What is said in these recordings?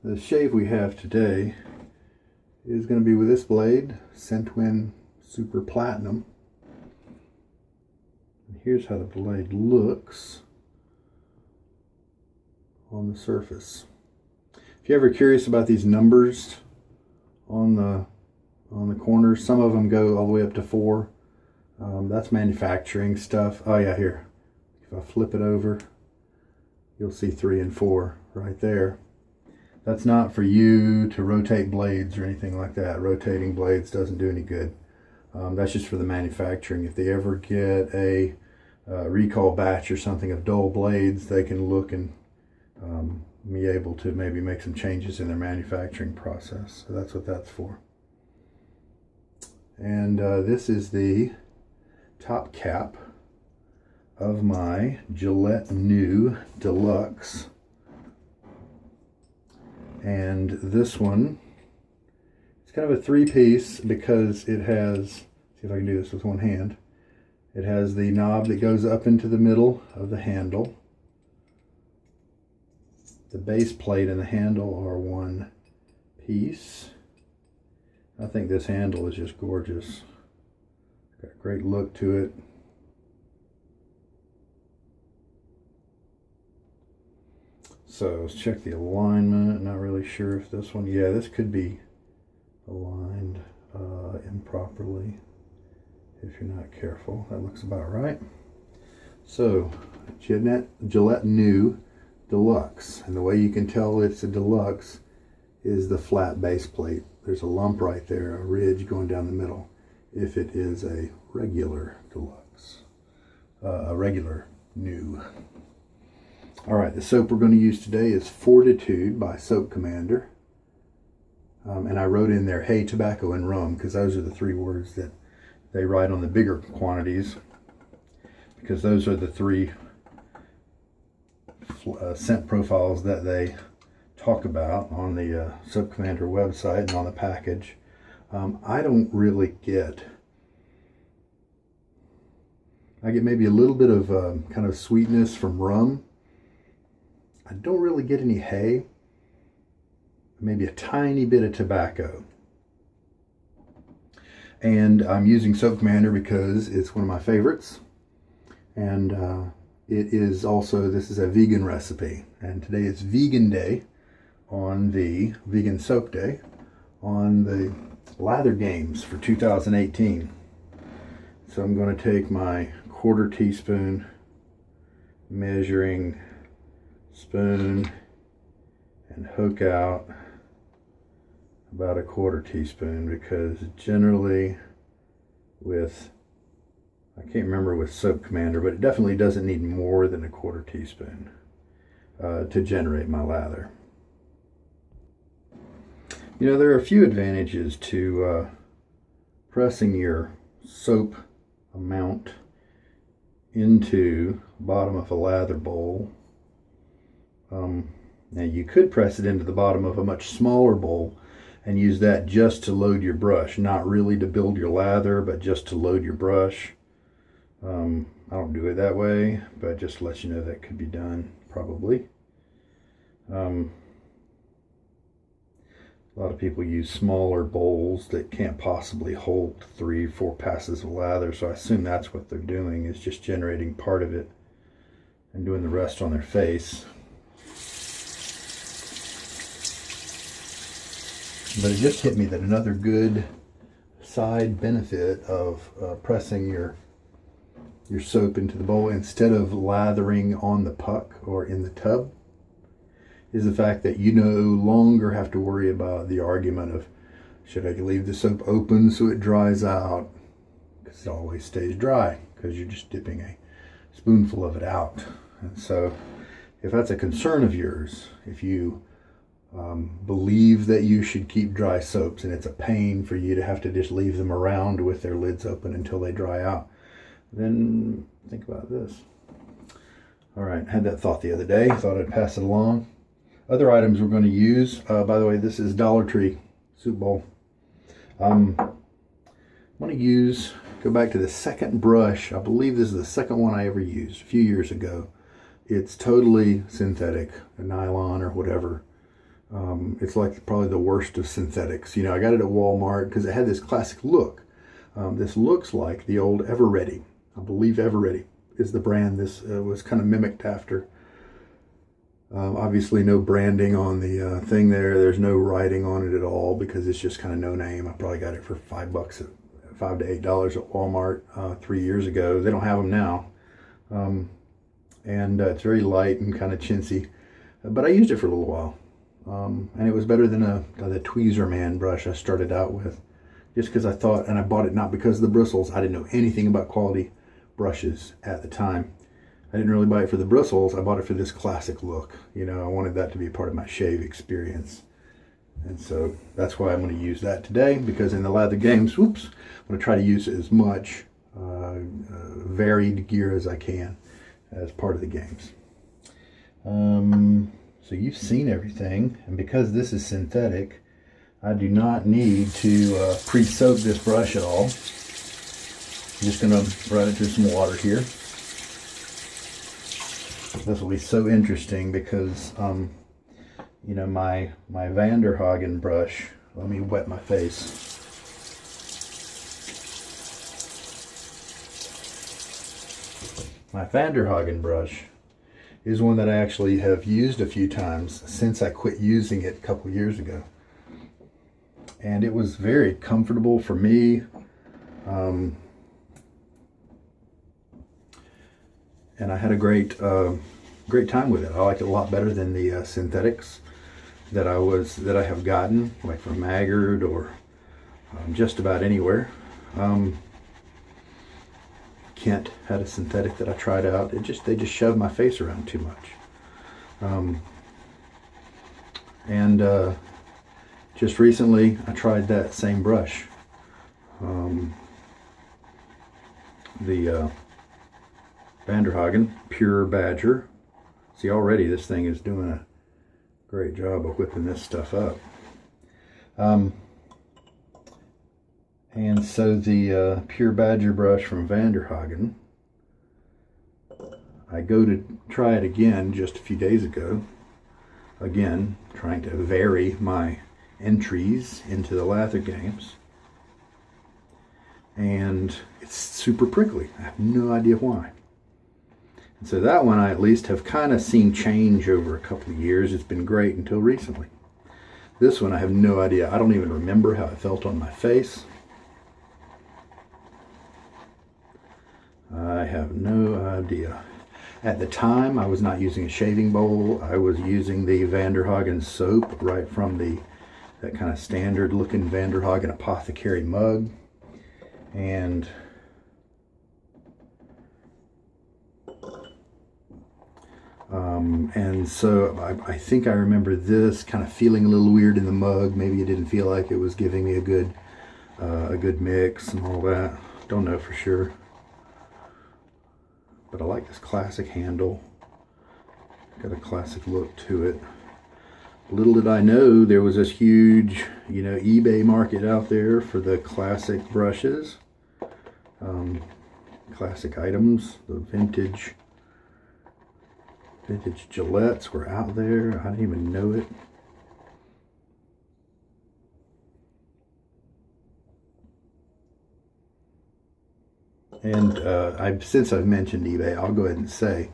The shave we have today is going to be with this blade, Centwin Super Platinum. And here's how the blade looks on the surface. If you're ever curious about these numbers on the corners, some of them go all the way up to 4. That's manufacturing stuff. Oh yeah, here. If I flip it over, you'll see 3 and 4 right there. That's not for you to rotate blades or anything like that. Rotating blades doesn't do any good. That's just for the manufacturing. If they ever get a recall batch or something of dull blades, they can look and be able to maybe make some changes in their manufacturing process. So that's what that's for. And this is the top cap of my Gillette New Deluxe. And this one, it's kind of a 3-piece because it has, see if I can do this with one hand. It has the knob that goes up into the middle of the handle. The base plate and the handle are one piece. I think this handle is just gorgeous. Got a great look to it. So let's check the alignment. Not really sure if this one, yeah, this could be aligned improperly if you're not careful. That looks about right. So Gillette New Deluxe, and the way you can tell it's a deluxe is the flat base plate. There's a lump right there, a ridge going down the middle. If it is a regular deluxe, a regular new. All right, the soap we're going to use today is Fortitude by Soap Commander. And I wrote in there, hey, tobacco and rum, because those are the 3 words that they write on the bigger quantities, because those are the 3 scent profiles that they talk about on the Soap Commander website and on the package. I don't really get, I get maybe a little bit of kind of sweetness from rum. I don't really get any hay, maybe a tiny bit of tobacco. And I'm using Soap Commander because it's one of my favorites. And it is also, this is a vegan recipe. And today is Vegan Day, on the Vegan Soap Day, on the Lather Games for 2018. So I'm going to take my 1/4 teaspoon measuring spoon and hook out about a 1/4 teaspoon, because generally with, I can't remember with Soap Commander, but it definitely doesn't need more than a 1/4 teaspoon to generate my lather. You know, there are a few advantages to pressing your soap amount into the bottom of a lather bowl. Now you could press it into the bottom of a much smaller bowl and use that just to load your brush, not really to build your lather, but just to load your brush. I don't do it that way, but just to let you know that could be done probably. A lot of people use smaller bowls that can't possibly hold 3 or 4 passes of lather, so I assume that's what they're doing, is just generating part of it and doing the rest on their face. But it just hit me that another good side benefit of pressing your soap into the bowl instead of lathering on the puck or in the tub is the fact that you no longer have to worry about the argument of, should I leave the soap open so it dries out? Because it always stays dry, because you're just dipping a spoonful of it out. And so if that's a concern of yours, if you believe that you should keep dry soaps and it's a pain for you to have to just leave them around with their lids open until they dry out, then think about this. All right, had that thought the other day, thought I'd pass it along. Other items we're going to use, by the way, this is Dollar Tree soup bowl. I'm going to go back to the second brush. I believe this is the second one I ever used a few years ago. It's totally synthetic, a nylon or whatever. It's like probably the worst of synthetics. You know, I got it at Walmart because it had this classic look. This looks like the old Everready. I believe Everready is the brand this was kind of mimicked after. Obviously no branding on the thing there. There's no writing on it at all because it's just kind of no name. I probably got it for $5 $5 to $8 at Walmart 3 years ago. They don't have them now. It's very light and kind of chintzy. But I used it for a little while. And it was better than the Tweezer Man brush I started out with. Just because I thought, and I bought it not because of the bristles. I didn't know anything about quality brushes at the time. I didn't really buy it for the bristles. I bought it for this classic look. You know, I wanted that to be part of my shave experience. And so that's why I'm going to use that today, because in the lather games, I'm going to try to use as much varied gear as I can as part of the games. So you've seen everything, and because this is synthetic, I do not need to pre-soak this brush at all. I'm just going to run it through some water here. This will be so interesting because, you know, my Vanderhagen brush, let me wet my face. My Vanderhagen brush is one that I actually have used a few times since I quit using it a couple years ago. And it was very comfortable for me. And I had a great time with it. I like it a lot better than the synthetics that I have gotten, like from Maggard or just about anywhere. Kent had a synthetic that I tried out. They just shoved my face around too much. Just recently I tried that same brush, the Vanderhagen Pure Badger. See, already this thing is doing a great job of whipping this stuff up. And so the Pure Badger brush from Vanderhagen, I go to try it again just a few days ago. Again, trying to vary my entries into the lather games. And it's super prickly. I have no idea why. And so that one I at least have kind of seen change over a couple of years. It's been great until recently. This one I have no idea. I don't even remember how it felt on my face. I have no idea. At the time, I was not using a shaving bowl. I was using the Vanderhagen soap right from that kind of standard looking Vanderhagen apothecary mug. And so I think I remember this kind of feeling a little weird in the mug. Maybe it didn't feel like it was giving me a good mix and all that. Don't know for sure. But I like this classic handle. Got a classic look to it. Little did I know there was this huge, you know, eBay market out there for the classic brushes. Classic items, the vintage Gillettes were out there. I didn't even know it. And since I've mentioned eBay, I'll go ahead and say,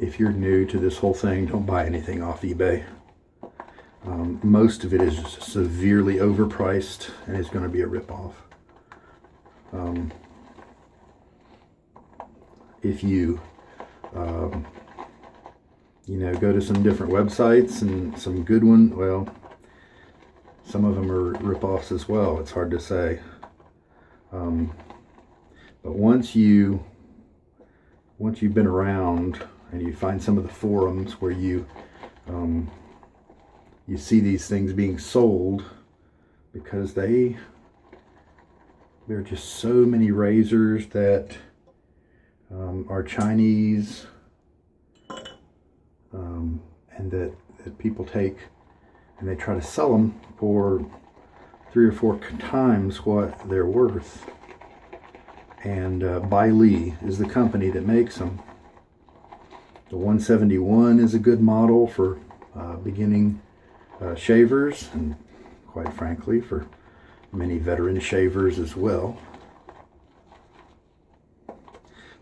if you're new to this whole thing, don't buy anything off eBay. Most of it is severely overpriced and is going to be a ripoff. If you, you know, go to some different websites and some good ones, well, some of them are ripoffs as well. It's hard to say. But once you've been around and you find some of the forums where you see these things being sold, because there are just so many razors that are Chinese, and that people take and they try to sell them for 3 or 4 times what they're worth. And Bai is the company that makes them. The 171 is a good model for beginning shavers, and quite frankly for many veteran shavers as well.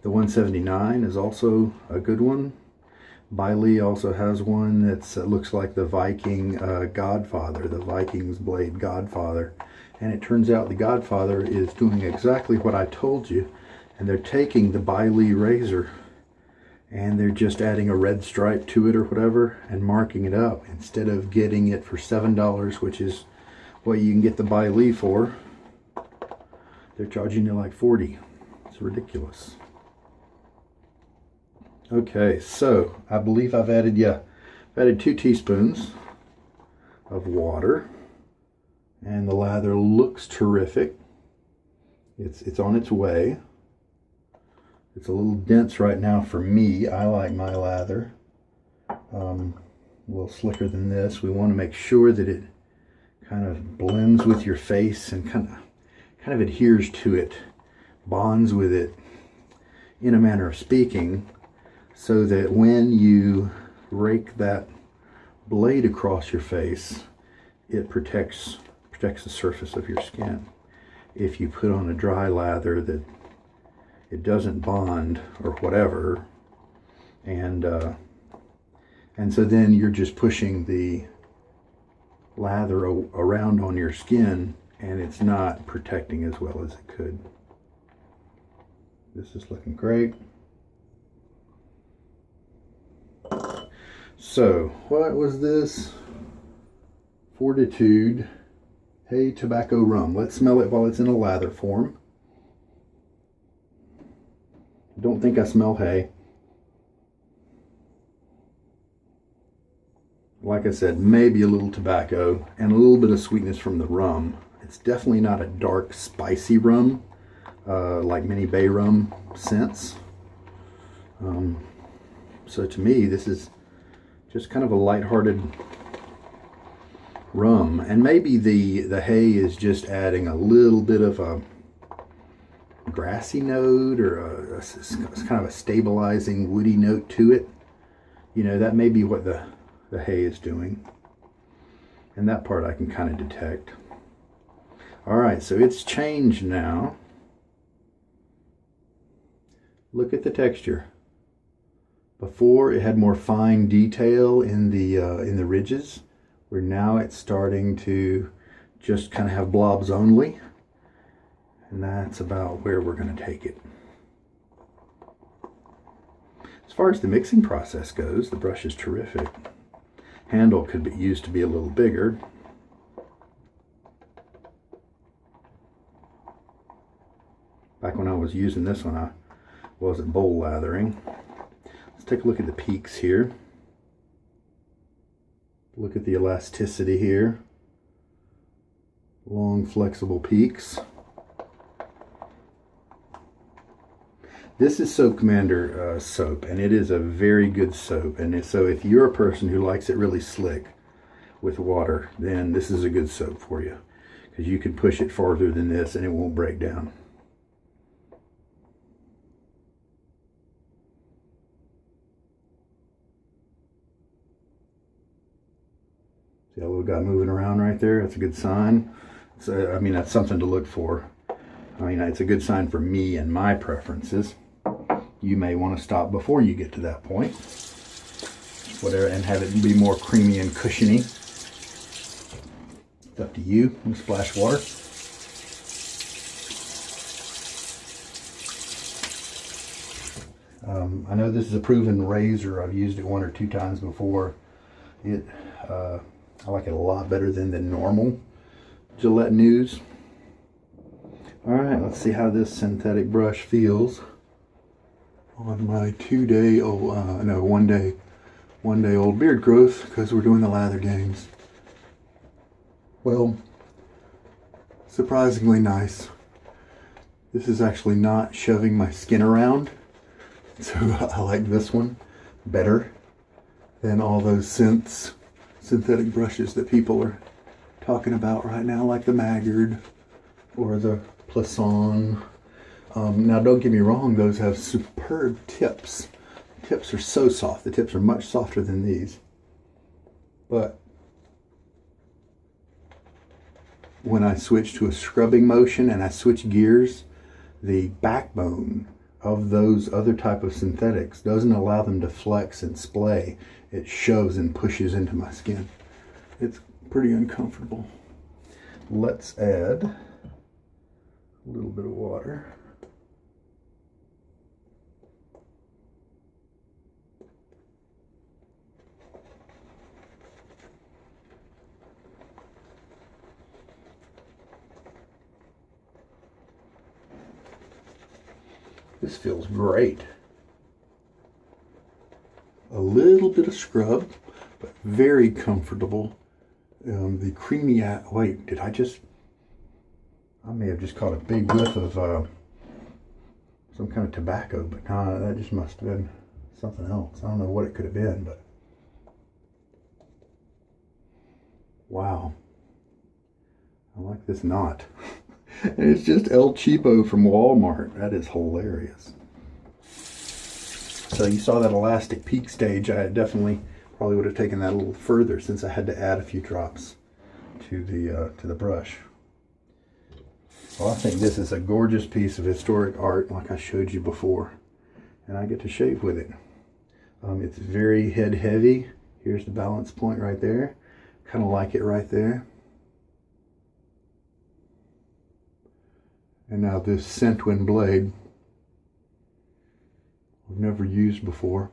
The 179 is also a good one. Biley also has one that looks like the Viking Godfather, the Viking's Blade Godfather. And it turns out the Godfather is doing exactly what I told you. And they're taking the Biley razor and they're just adding a red stripe to it or whatever and marking it up. Instead of getting it for $7, which is what you can get the Biley for, they're charging you like $40. It's ridiculous. Okay, so I believe I've added 2 teaspoons of water, and the lather looks terrific. It's on its way. It's a little dense right now for me. I like my lather a little slicker than this. We want to make sure that it kind of blends with your face and kind of adheres to it, bonds with it, in a manner of speaking, so that when you rake that blade across your face, it protects the surface of your skin. If you put on a dry lather that it doesn't bond or whatever, and so then you're just pushing the lather around on your skin, and it's not protecting as well as it could. This is looking great. So, what was this? Fortitude Hay Tobacco Rum. Let's smell it while it's in a lather form. Don't think I smell hay. Like I said, maybe a little tobacco and a little bit of sweetness from the rum. It's definitely not a dark, spicy rum like many bay rum scents. So to me, this is just kind of a lighthearted rum, and maybe the hay is just adding a little bit of a grassy note or a kind of a stabilizing woody note to it. You know, that may be what the hay is doing, and that part I can kind of detect. All right, so it's changed now. Look at the texture. Before it had more fine detail in the ridges, where now it's starting to just kind of have blobs only, and that's about where we're going to take it. As far as the mixing process goes, the brush is terrific. Handle could be used to be a little bigger. Back when I was using this one, I wasn't bowl lathering. Let's take a look at the peaks here. Look at the elasticity here. Long, flexible peaks. This is Soap Commander soap, and it is a very good soap. And so if you're a person who likes it really slick with water, then this is a good soap for you, because you can push it farther than this and it won't break down. See that little guy moving around right there? That's a good sign. So, I mean, that's something to look for. I mean, it's a good sign for me and my preferences. You may want to stop before you get to that point, whatever, and have it be more creamy and cushiony. It's up to you. And splash water. I know this is a proven razor. I've used it 1 or 2 times before. I like it a lot better than the normal Gillette News. All right, let's see how this synthetic brush feels on my 1 day old beard growth, because we're doing the lather games. Well, surprisingly nice. This is actually not shoving my skin around, so I like this one better than all those synthetic brushes that people are talking about right now, like the Maggard or the Plasson. Now don't get me wrong, those have superb tips. Tips are so soft. The tips are much softer than these. But when I switch to a scrubbing motion and I switch gears, the backbone of those other type of synthetics doesn't allow them to flex and splay. It shoves and pushes into my skin. It's pretty uncomfortable. Let's add a little bit of water. This feels great. A little bit of scrub, but very comfortable. The creamy, wait, I may have just caught a big whiff of some kind of tobacco, but no, that just must have been something else. I don't know what it could have been, but wow. I like this knot. And it's just El Cheapo from Walmart. That is hilarious. So you saw that elastic peak stage. I definitely probably would have taken that a little further since I had to add a few drops to the brush. Well, I think this is a gorgeous piece of historic art like I showed you before. And I get to shave with it. It's very head heavy. Here's the balance point right there. Kind of like it right there. And now this Centwin blade, I've never used before.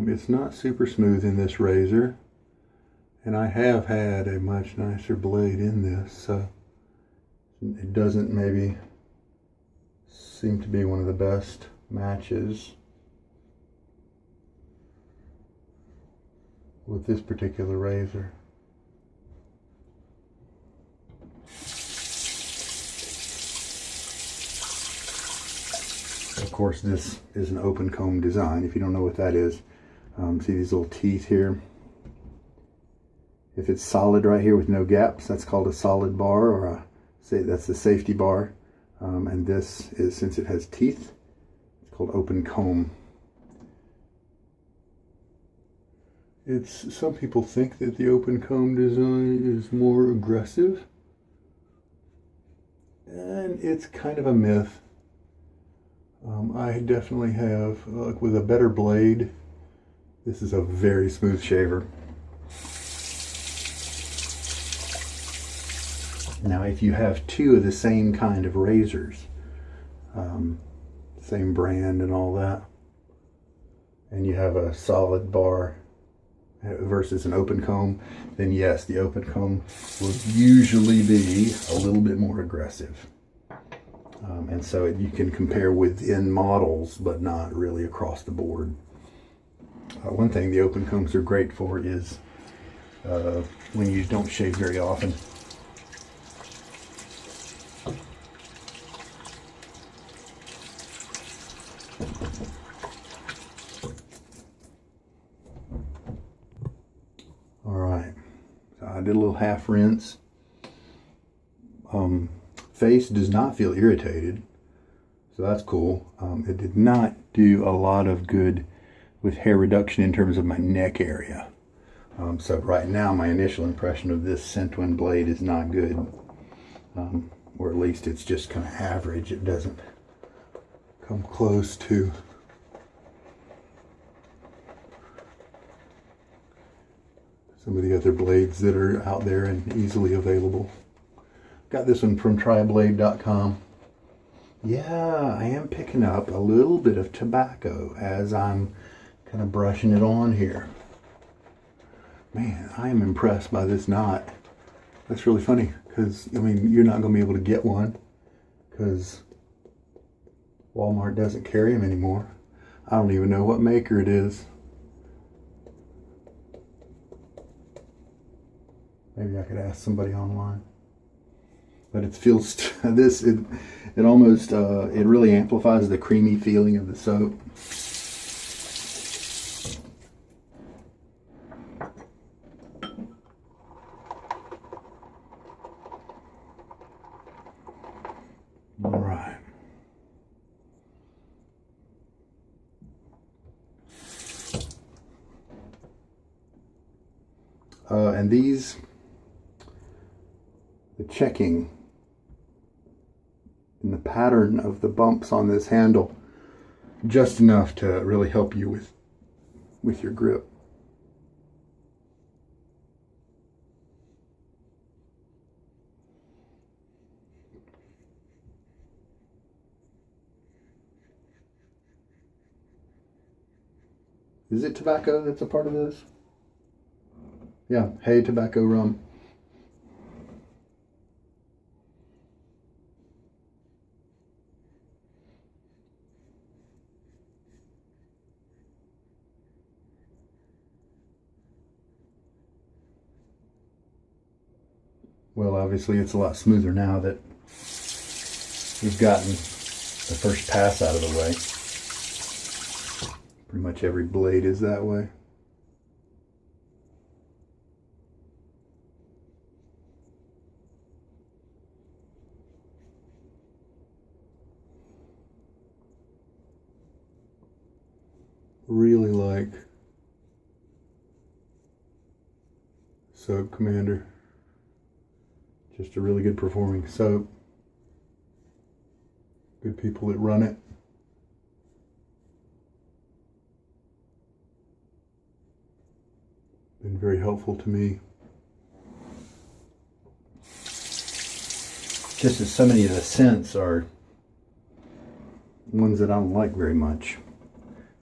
It's not super smooth in this razor, and I have had a much nicer blade in this, so it doesn't maybe seem to be one of the best matches with this particular razor. Of course, this is an open comb design. If you don't know what that is, see these little teeth here? If it's solid right here with no gaps, that's called a solid bar, or that's the safety bar. And this is, since it has teeth, it's called open comb. Some people think that the open comb design is more aggressive, and it's kind of a myth. I definitely have, with a better blade, this is a very smooth shaver. Now, if you have two of the same kind of razors, same brand and all that, and you have a solid bar versus an open comb, then yes, the open comb will usually be a little bit more aggressive. And so you can compare within models, but not really across the board. One thing the open combs are great for is when you don't shave very often. All right, so I did a little half rinse. Face does not feel irritated, so that's cool. It did not do a lot of good with hair reduction in terms of my neck area. So right now my initial impression of this Centwin blade is not good, or at least it's just kind of average. It doesn't come close to some of the other blades that are out there and easily available. Got this one from tryblade.com. Yeah, I am picking up a little bit of tobacco as I'm kind of brushing it on here. Man, I am impressed by this knot. That's really funny because, I mean, you're not going to be able to get one because Walmart doesn't carry them anymore. I don't even know what maker it is. Maybe I could ask somebody online. But it feels, it almost, it really amplifies the creamy feeling of the soap. All right. And these the checking and the pattern of the bumps on this handle just enough to really help you with your grip. Is it tobacco that's a part of this? Yeah, hay, tobacco, rum. Well, obviously it's a lot smoother now that we've gotten the first pass out of the way. Pretty much every blade is that way. Really like Soap Commander. Just a really good performing soap. Good people that run it. Been very helpful to me. Just as so many of the scents are ones that I don't like very much.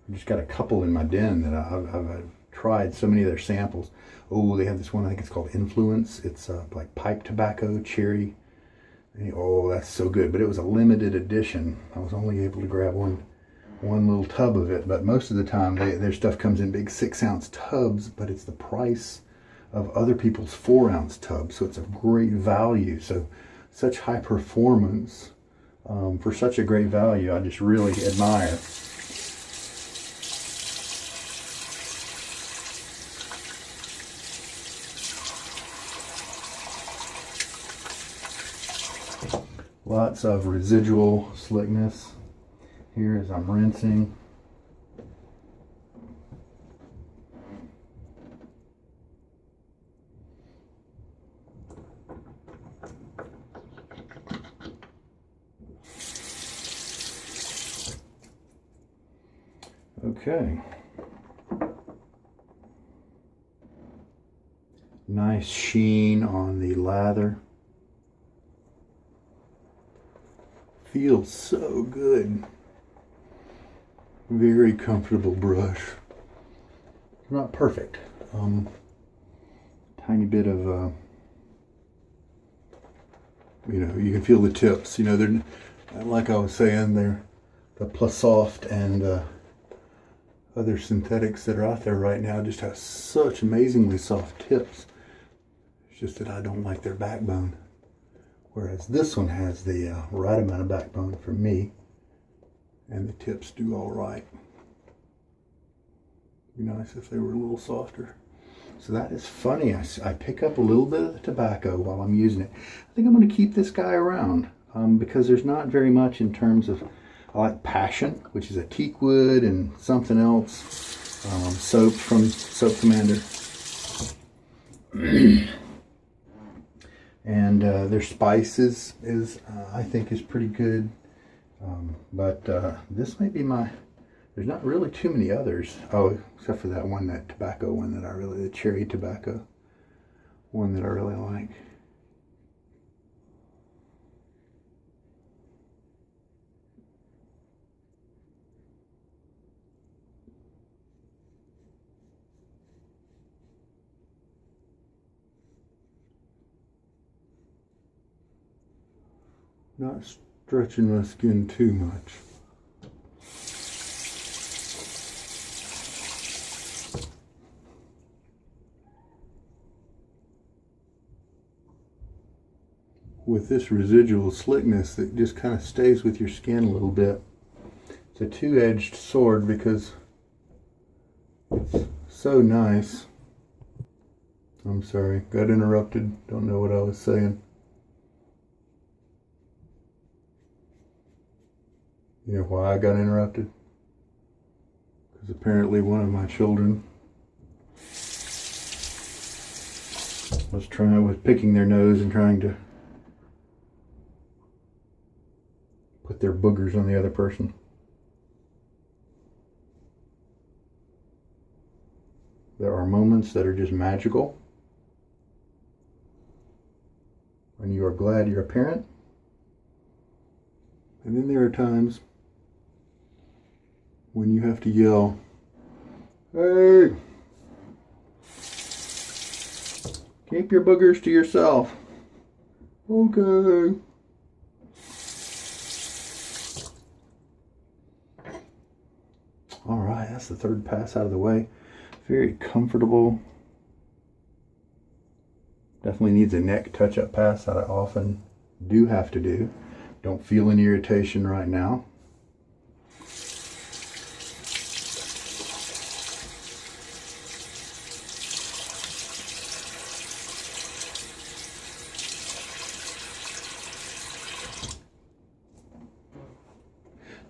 I've just got a couple in my den that I've tried so many of their samples. Oh, they have this one, I think it's called Influence. It's like pipe tobacco, cherry. Oh, that's so good. But it was a limited edition. I was only able to grab one little tub of it, but most of the time their stuff comes in big 6-ounce tubs, but it's the price of other people's 4-ounce tubs, so it's a great value. So such high performance for such a great value, I just really admire. Lots of residual slickness here as I'm rinsing. Okay. Nice sheen on the lather. Feels so good. Very comfortable brush. Not perfect. Tiny bit of, you can feel the tips. They're, like I was saying, they're the Plus Soft and other synthetics that are out there right now just have such amazingly soft tips. It's just that I don't like their backbone. Whereas this one has the right amount of backbone for me, and the tips do all right. Be nice if they were a little softer. So that is funny. I pick up a little bit of the tobacco while I'm using it. I think I'm going to keep this guy around because there's not very much in terms of, I like Passion, which is a teak wood, and something else, soap from Soap Commander. And their spices is I think is pretty good, but this might be there's not really too many others, except for that one, that tobacco one that the cherry tobacco one that I really like. Not stretching my skin too much. With this residual slickness that just kind of stays with your skin a little bit. It's a two-edged sword because it's so nice. I'm sorry, got interrupted. Don't know what I was saying. You know why I got interrupted? Because apparently one of my children was picking their nose and trying to they're boogers on the other person. There are moments that are just magical, when you are glad you're a parent. And then there are times when you have to yell, "Hey, keep your boogers to yourself." Okay. All right, that's the third pass out of the way. Very comfortable. Definitely needs a neck touch-up pass that I often do have to do. Don't feel any irritation right now.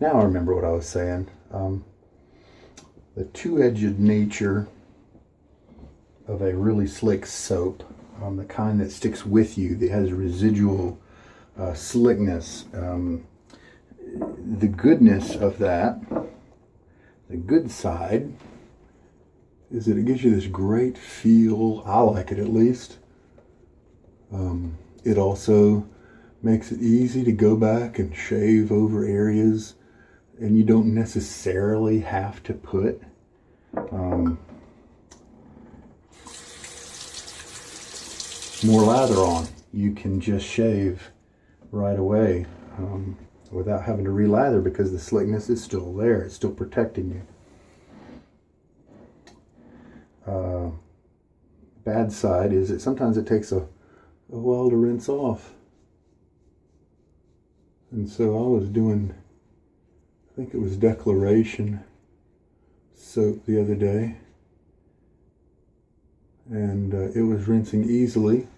Now I remember what I was saying. The two-edged nature of a really slick soap, the kind that sticks with you, that has residual slickness. The goodness of that, the good side, is that it gives you this great feel. I like it, at least. It also makes it easy to go back and shave over areas, and you don't necessarily have to put more lather on. You can just shave right away without having to relather, because the slickness is still there. It's still protecting you. Bad side is that sometimes it takes a while to rinse off. And so I was doing, I think it was Declaration soap the other day, and it was rinsing easily,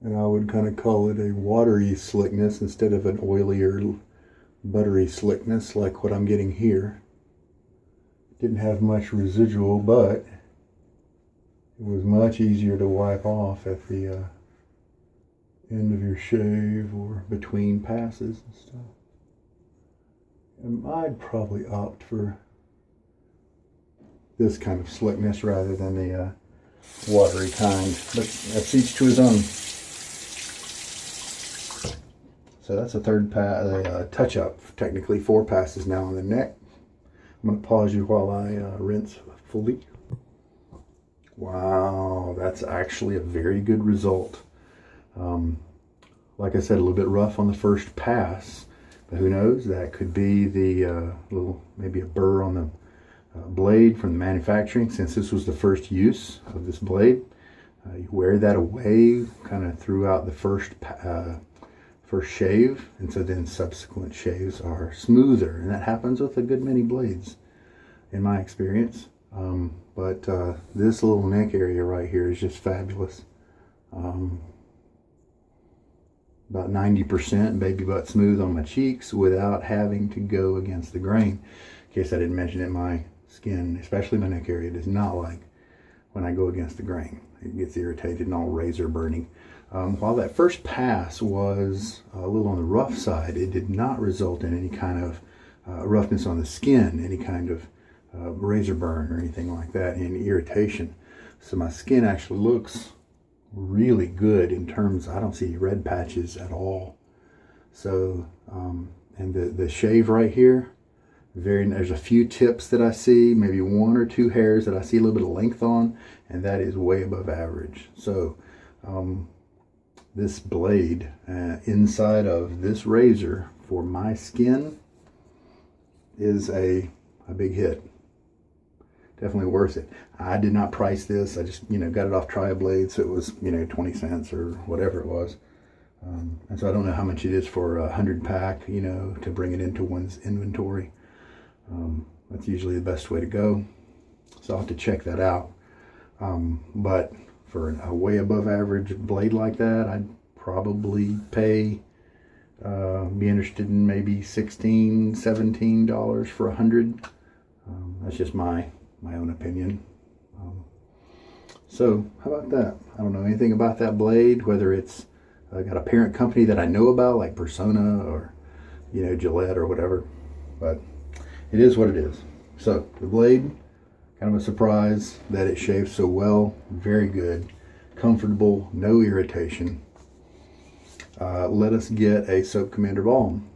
and I would kind of call it a watery slickness instead of an oily or buttery slickness like what I'm getting here. Didn't have much residual, but it was much easier to wipe off at the end of your shave or between passes and stuff. And I'd probably opt for this kind of slickness rather than the watery kind, but that's each to his own. So that's a third pass, touch-up. Technically 4 passes now on the neck. I'm going to pause you while I rinse fully. Wow, that's actually a very good result. Like I said, a little bit rough on the first pass, but who knows? That could be the maybe a burr on the blade from the manufacturing, since this was the first use of this blade. You wear that away kind of throughout the first shave, and so then subsequent shaves are smoother, and that happens with a good many blades in my experience. But this little neck area right here is just fabulous. About 90% baby butt smooth on my cheeks without having to go against the grain. In case I didn't mention it, my skin, especially my neck area, does not like when I go against the grain. It gets irritated and all razor burning. While that first pass was a little on the rough side, it did not result in any kind of roughness on the skin, any kind of razor burn or anything like that, any irritation. So my skin actually looks really good in terms, I don't see red patches at all. So, and the shave right here, there's a few tips that I see, maybe 1 or 2 hairs that I see a little bit of length on, and that is way above average. So, this blade inside of this razor for my skin is a big hit. Definitely worth it. I did not price this. I just, got it off TriBlade, so it was, 20 cents or whatever it was. And so I don't know how much it is for a 100 pack, to bring it into one's inventory. That's usually the best way to go. So I'll have to check that out. But for a way above average blade like that, I'd probably pay, be interested in maybe $16, $17 for 100. That's just my own opinion. So how about that? I don't know anything about that blade, whether it's got a parent company that I know about like Persona or you know, Gillette or whatever, but it is what it is. So the blade, kind of a surprise that it shaves so well. Very good, comfortable, no irritation. Let us get a Soap Commander balm.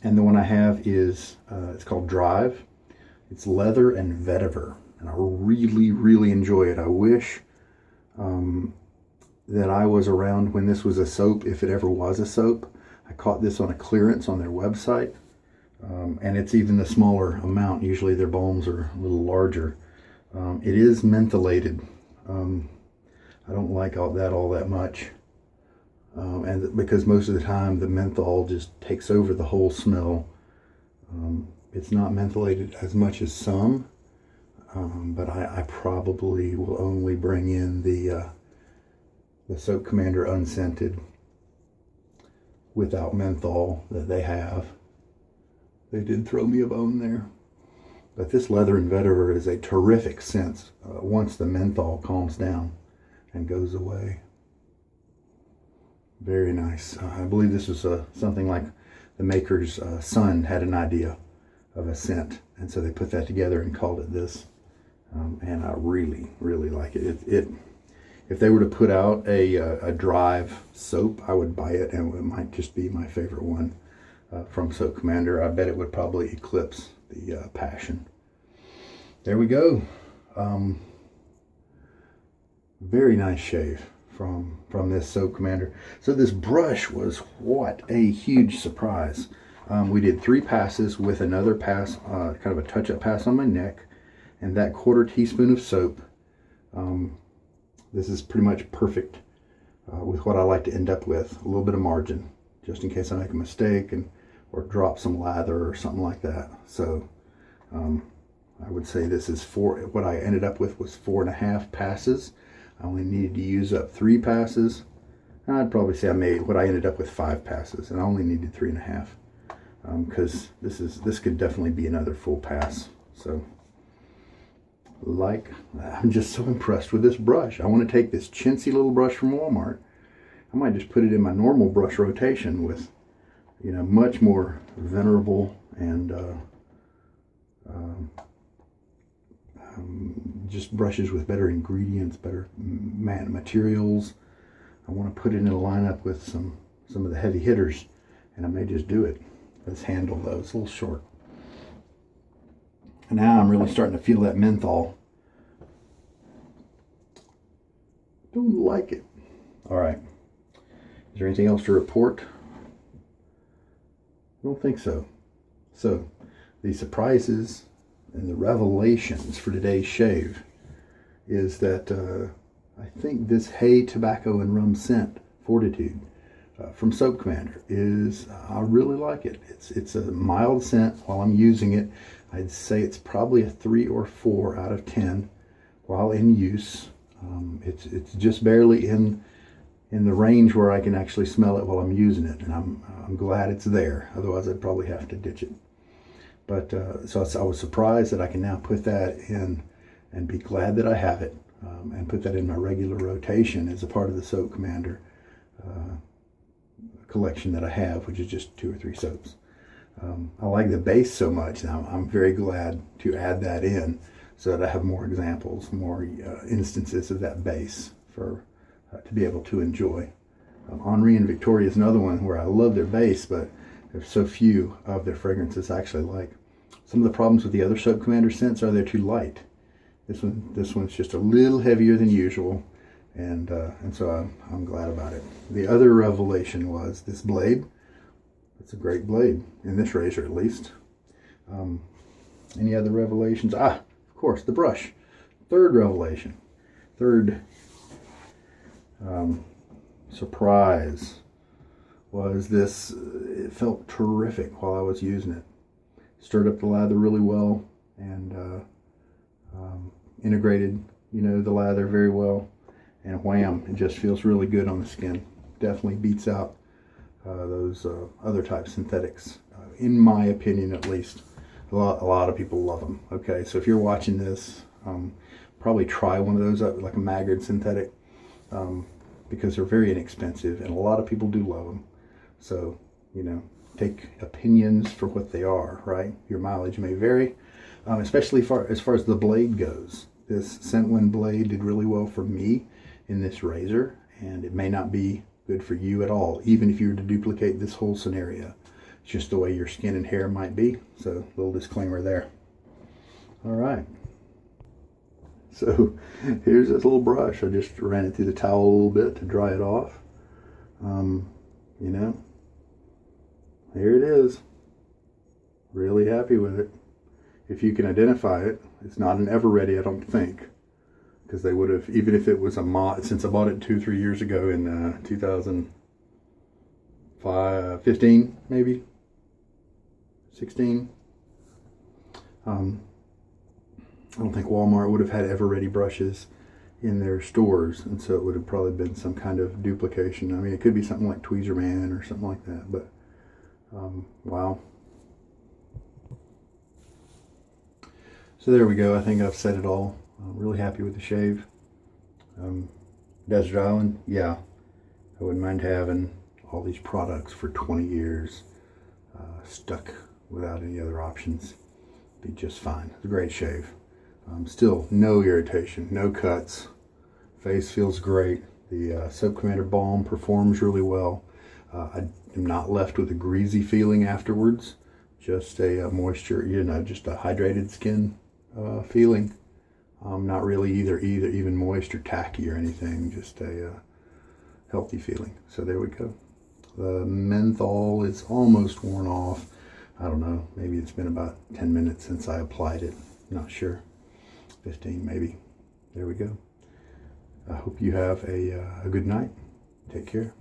And the one I have is, it's called Drive. It's leather and vetiver, and I really, really enjoy it. I wish that I was around when this was a soap, if it ever was a soap. I caught this on a clearance on their website, and it's even a smaller amount. Usually their balms are a little larger. It is mentholated. I don't like all that much. And because most of the time the menthol just takes over the whole smell. It's not mentholated as much as some, but I probably will only bring in the Soap Commander unscented without menthol that they have. They did throw me a bone there. But this leather and vetiver is a terrific scent once the menthol calms down and goes away. Very nice. I believe this was something like the maker's son had an idea of a scent, and so they put that together and called it this. And I really, really like it. If they were to put out a Drive soap, I would buy it, and it might just be my favorite one from Soap Commander. I bet it would probably eclipse the Passion. There we go. Very nice shave from this Soap Commander. So this brush was what a huge surprise. We did 3 passes with another pass, kind of a touch-up pass on my neck, and that 1/4 teaspoon of soap. This is pretty much perfect with what I like to end up with. A little bit of margin, just in case I make a mistake or drop some lather or something like that. So I would say this is what I ended up with was 4.5 passes. I only needed to use up 3 passes. I'd probably say what I ended up with 5 passes, and I only needed 3.5 because this could definitely be another full pass. So I'm just so impressed with this brush. I want to take this chintzy little brush from Walmart. I might just put it in my normal brush rotation with, you know, much more venerable and just brushes with better ingredients, better materials. I want to put it in a lineup with some of the heavy hitters, and I may just do it. This handle though, it's a little short. And now I'm really starting to feel that menthol. Don't like it. All right. Is there anything else to report? I don't think so. So the surprises and the revelations for today's shave is that I think this hay, tobacco, and rum scent, Fortitude, from Soap Commander I really like it. It's a mild scent while I'm using it. I'd say it's probably a 3 or 4 out of 10 while in use. It's just barely in the range where I can actually smell it while I'm using it, and I'm glad it's there. Otherwise, I'd probably have to ditch it. But so I was surprised that I can now put that in and be glad that I have it, and put that in my regular rotation as a part of the Soap Commander collection that I have, which is just 2 or 3 soaps. I like the base so much now. I'm very glad to add that in so that I have more examples, more instances of that base for to be able to enjoy. Henri and Victoria is another one where I love their base, but there's so few of their fragrances I actually like. Some of the problems with the other Soap Commander scents are they're too light. This one's just a little heavier than usual, and so I'm glad about it. The other revelation was this blade. It's a great blade, in this razor at least. Any other revelations? Of course, the brush. Third revelation. Third surprise was this. It felt terrific while I was using it. Stirred up the lather really well, and integrated, the lather very well. And wham, it just feels really good on the skin. Definitely beats out those other type synthetics, in my opinion at least. A lot of people love them. Okay, so if you're watching this, probably try one of those, like a Maggard synthetic, because they're very inexpensive and a lot of people do love them. So you know, take opinions for what they are, right? Your mileage may vary, especially as far as the blade goes. This Centwin blade did really well for me in this razor, and it may not be good for you at all, even if you were to duplicate this whole scenario. It's just the way your skin and hair might be. So, little disclaimer there. All right. So, here's this little brush. I just ran it through the towel a little bit to dry it off. You know, here it is. Really happy with it. If you can identify it, it's not an ever ready, I don't think, because they would have, even if it was a mod, since I bought it 2-3 years ago in 2015, maybe 16. I don't think Walmart would have had ever ready brushes in their stores, and so it would have probably been some kind of duplication. I mean, it could be something like Tweezerman or something like that, but wow. So there we go. I think I've said it all. I'm really happy with the shave. Desert Island, yeah, I wouldn't mind having all these products for 20 years stuck without any other options. Be just fine. It's a great shave. Still no irritation, no cuts. Face feels great. The Soap Commander Balm performs really well. I am not left with a greasy feeling afterwards. Just a moisture, you know, just a hydrated skin feeling. Not really even moist or tacky or anything. Just a healthy feeling. So there we go. The menthol is almost worn off. I don't know. Maybe it's been about 10 minutes since I applied it. Not sure. 15 maybe. There we go. I hope you have a good night. Take care.